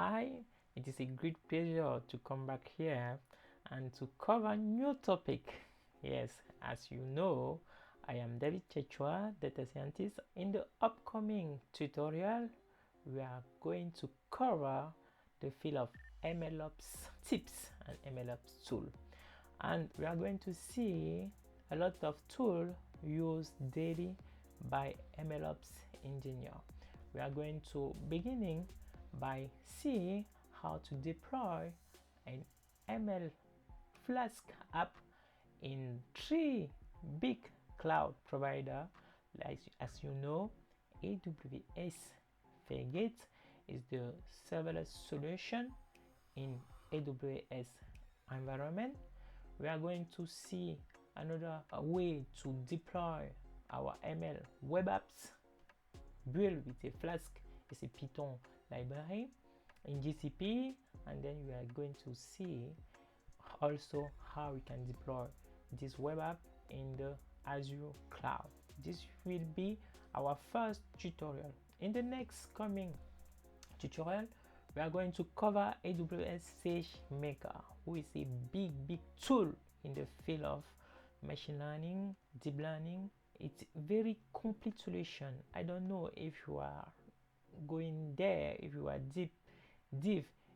Hi, it is a great pleasure to come back here and to cover a new topic. Yes, as you know, I am David Chechwa, data scientist. In the upcoming tutorial, we are going to cover the field of MLOps tips and MLOps tool. And we are going to see a lot of tools used daily by MLOps engineer. We are going to beginning by seeing how to deploy an ML Flask app in 3 big cloud provider. Like as you know, AWS Fargate is the serverless solution in AWS environment. We are going to see another way to deploy our ML web apps built with a Flask. It's a Python library in GCP, and then we are going to see also how we can deploy this web app in the Azure cloud. This will be our first tutorial. In the next coming tutorial, we are going to cover AWS Sagemaker, who is a big tool in the field of machine learning, deep learning. It's a very complete solution. I don't know if you are going there, if you are deep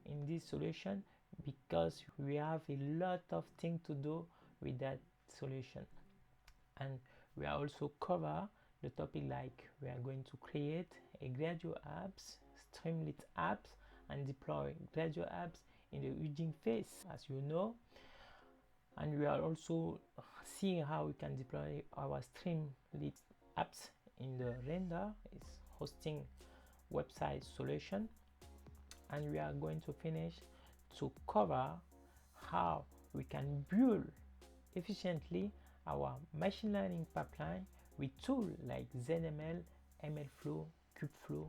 in this solution, because we have a lot of things to do with that solution. And we are also cover the topic like we are going to create a Gradio apps, Streamlit apps, and deploy Gradio apps in the Hugging Face, as you know. And we are also seeing how we can deploy our Streamlit apps in the render. It's hosting website solution. And we are going to finish to cover how we can build efficiently our machine learning pipeline with tools like ZenML, MLFlow, KubeFlow,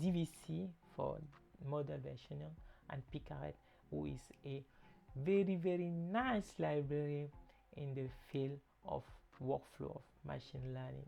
DVC for model versioning, and Pycaret, who is a very nice library in the field of workflow of machine learning.